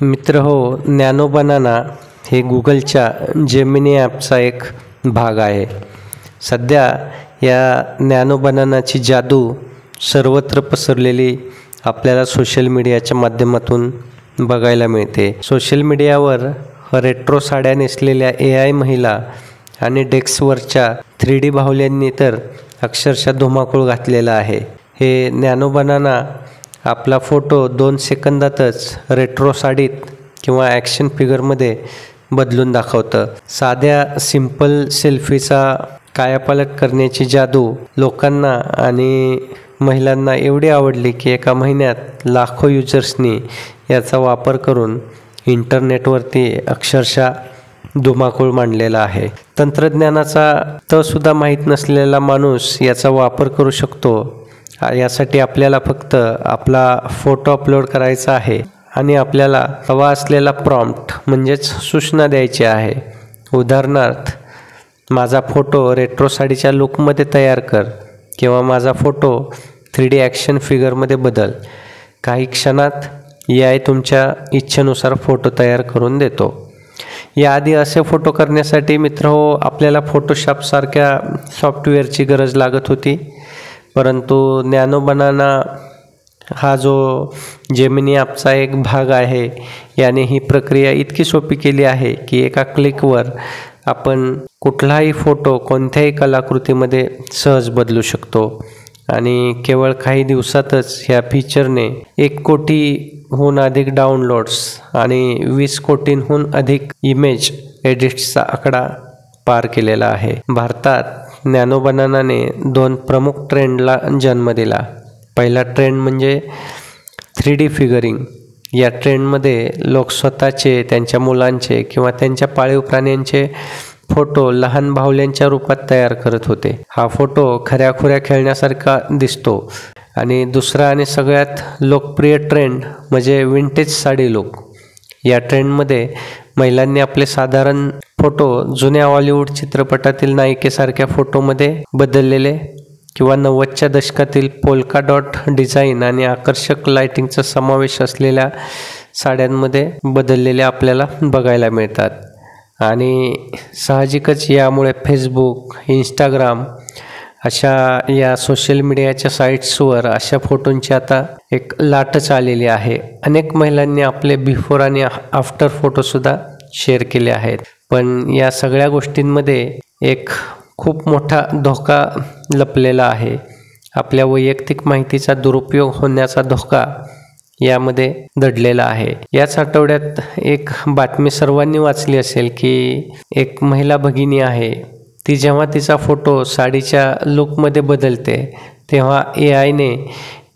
मित्र हो, nano banana हे गुगलच्या जेमिनी ॲपचा एक भाग आहे. सध्या या नॅनो बनानाची जादू सर्वत्र पसरलेली आपल्याला सोशल मीडियाच्या माध्यमातून बघायला मिळते. सोशल मीडियावर रेट्रो साड्या नेसलेल्या AI महिला आणि डेस्कवरच्या 3D बाहुल्यांनी तर अक्षरशः धुमाकूळ घातलेला आहे. हे नॅनो बनाना आपला फोटो 2 सेकंदातच रेट्रो साडीत किंवा ॲक्शन फिगरमध्ये बदलून दाखवतं. साध्या सिंपल सेल्फीचा कायापालट करण्याची जादू लोकांना आणि महिलांना एवढी आवडली की एका महिन्यात लाखो युजर्सनी याचा वापर करून इंटरनेटवरती अक्षरशः धुमाकूळ मांडलेला आहे. तंत्रज्ञानाचा तसुद्धा माहीत नसलेला माणूस याचा वापर करू शकतो. यासाठी आपल्याला फक्त आपला फोटो अपलोड करायचा आहे आणि आपल्याला हवा असलेला प्रॉम्प्ट म्हणजेच सूचना द्यायची आहे. उदाहरणार्थ, माझा फोटो रेट्रो साडीच्या लुकमध्ये तयार कर किंवा माझा फोटो 3D ॲक्शन फिगरमध्ये बदल. काही क्षणात AI तुमच्या इच्छेनुसार फोटो तयार करून देतो. याआधी असे फोटो करण्यासाठी मित्रहो आपल्याला फोटोशॉपसारख्या सॉफ्टवेअरची गरज लागत होती. परंतु नॅनो बनाना हा जो जेमिनी ॲपचा एक भाग आहे याने ही प्रक्रिया इतकी सोपी केली आहे की एका क्लिकवर आपण कुठलाही फोटो कोणत्याही कलाकृतीमध्ये सहज बदलू शकतो. आणि केवळ काही दिवसातच ह्या फीचरने 1 कोटीहून अधिक डाउनलोड्स आणि 20 कोटींहून अधिक इमेज एडिट्सचा आकडा पार केलेला आहे. भारतात नॅनो बनानाने 2 प्रमुख ट्रेंडला जन्म दिला. पहिला ट्रेंड म्हणजे 3D फिगरिंग. या ट्रेंडमध्ये लोक स्वतःचे, त्यांच्या मुलांचे किंवा त्यांच्या पाळीव प्राण्यांचे फोटो लहान बाहुल्यांच्या रूपात तयार करत होते. हा फोटो खऱ्याखुऱ्या खेळण्यासारखा दिसतो. आणि दुसरा आणि सगळ्यात लोकप्रिय ट्रेंड म्हणजे विंटेज साडी लुक. या ट्रेंडमध्ये महिलांनी आपले साधारण फोटो जुन्या हॉलिवूड चित्रपटातील नायिकेसारख्या फोटोमध्ये बदललेले किंवा 90च्या दशकातील पोल्का डॉट डिझाईन आणि आकर्षक लाइटिंगचा समावेश असलेल्या साड्यांमध्ये बदललेले आपल्याला बघायला मिळतात. आणि साहजिकच यामुळे फेसबुक, इंस्टाग्राम अशा या सोशल मीडियाच्या साईट्सवर अशा फोटोंची आता एक लाटच आलेली आहे. अनेक महिलांनी आपले बिफोर आणि आफ्टर फोटोसुद्धा शेअर केले आहेत. पण या सगळ्या गोष्टींमध्ये एक खूप मोठा धोका लपलेला आहे. आपल्या वैयक्तिक माहितीचा दुरुपयोग होण्याचा धोका यामध्ये दडलेला आहे. याच आठवड्यात एक बातमी सर्वांनी वाचली असेल की एक महिला भगिनी आहे, ती जेव्हा तिचा फोटो साडीच्या लुकमध्ये बदलते तेव्हा AIने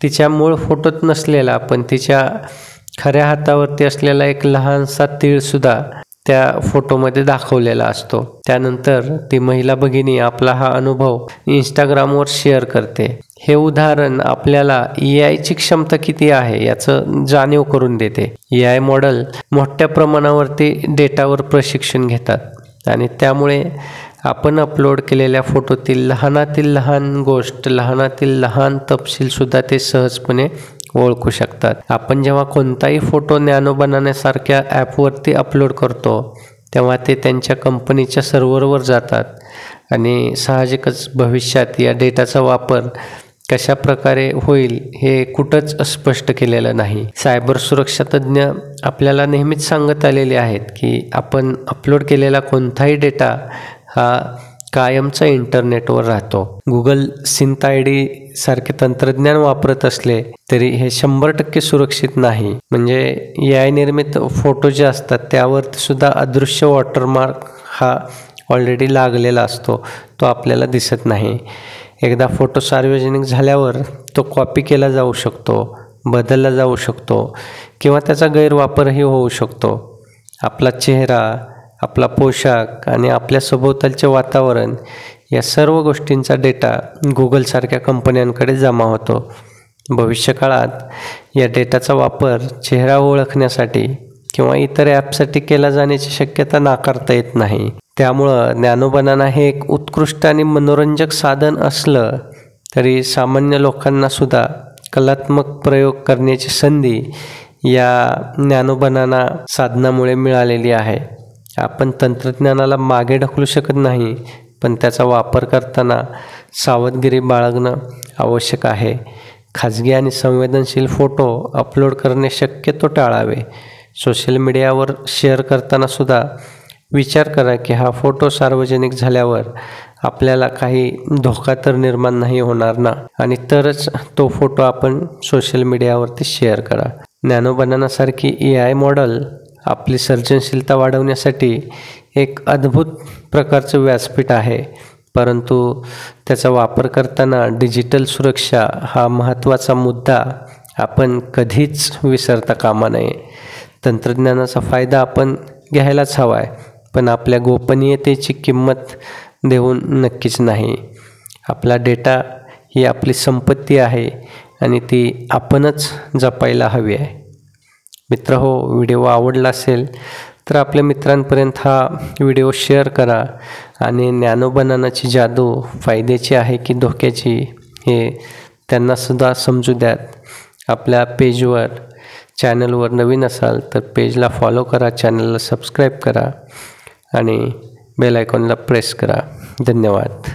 तिच्या मूळ फोटोत नसलेला पण तिच्या खऱ्या हातावरती असलेला एक लहानसा तीळसुद्धा त्या फोटोमध्ये दाखवलेला असतो. त्यानंतर ती महिला भगिनी आपला हा अनुभव इंस्टाग्रामवर शेअर करते. हे उदाहरण आपल्याला AIची क्षमता किती आहे याचं जाणीव करून देते. AI मॉडेल मोठ्या प्रमाणावरती डेटावर प्रशिक्षण घेतात आणि त्यामुळे आपण अपलोड केलेल्या फोटोतील लहानातील लहान गोष्ट, लहानातील लहान तपशीलसुद्धा ते सहजपणे ओळखू शकतात. आपण जेव्हा कोणताही फोटो नॅनो बनानासारख्या ॲपवरती अपलोड करतो तेव्हा ते त्यांच्या कंपनीच्या सर्व्हरवर जातात आणि साहजिकच भविष्यात या डेटाचा वापर कशा प्रकारे होईल हे कुठंच स्पष्ट केलेलं नाही. सायबर सुरक्षा तज्ज्ञ आपल्याला नेहमीच सांगत आलेले आहेत की आपण अपलोड केलेला कोणताही डेटा हा कायमचा इंटरनेटवर राहतो. गुगल सिंथ ID सारखे तंत्रज्ञान वापरत असले तरी हे 100% सुरक्षित नाही. म्हणजे AI निर्मित फोटो जे असतात त्यावर सुद्धा अदृश्य वॉटरमार्क हा ऑलरेडी लागलेला असतो, तो आपल्याला दिसत नाही. एकदा फोटो सार्वजनिक झाल्यावर तो कॉपी केला जाऊ शकतो, बदलला जाऊ शकतो किंवा त्याचा गैरवापरही होऊ शकतो. आपला चेहरा, आपला पोशाख आणि आपल्या सभोवतालचे वातावरण या सर्व गोष्टींचा डेटा गुगलसारख्या कंपन्यांकडे जमा होतो. भविष्यकाळात या डेटाचा वापर चेहरा ओळखण्यासाठी किंवा इतर ॲपसाठी केला जाण्याची शक्यता नाकारता येत नाही. त्यामुळं नॅनो बनाना हे एक उत्कृष्ट आणि मनोरंजक साधन असलं तरी सामान्य लोकांनासुद्धा कलात्मक प्रयोग करण्याची संधी या नॅनो बनाना साधनामुळे मिळालेली आहे. आपण तंत्रज्ञानाला मागे ढकलू शकत नाही, पण त्याचा वापर करताना सावधगिरी बाळगणं आवश्यक आहे. खाजगी आणि संवेदनशील फोटो अपलोड करणे शक्यतो टाळावे. सोशल मीडियावर शेअर करताना सुद्धा विचार करा की हा फोटो सार्वजनिक झाल्यावर आपल्याला काही धोका तर निर्माण नाही होणार ना, आणि तरच तो फोटो आपण सोशल मीडियावरती शेअर करा. नॅनो बनानासारखी AI मॉडेल आपली सर्जनशीलता वाढवण्यासाठी एक अद्भुत प्रकारचं व्यासपीठ आहे, परंतु त्याचा वापर करताना डिजिटल सुरक्षा हा महत्त्वाचा मुद्दा आपण कधीच विसरता कामा नये. तंत्रज्ञानाचा फायदा आपण घ्यायलाच हवा आहे, पण आपल्या गोपनीयतेची किंमत देऊन नक्कीच नाही. आपला डेटा ही आपली संपत्ती आहे आणि ती आपणच जपायला हवी आहे. मित्रहो, व्हिडिओ आवडला असेल तर आपल्या मित्रांपर्यंत हा व्हिडिओ शेअर करा आणि नॅनो बनानाची जादू फायद्याची आहे की धोक्याची हे त्यांनासुद्धा समजू द्यात. आपल्या पेजवर चॅनलवर नवीन असाल तर पेजला फॉलो करा, चॅनलला सबस्क्राईब करा आणि बेल आयकॉनला प्रेस करा. धन्यवाद.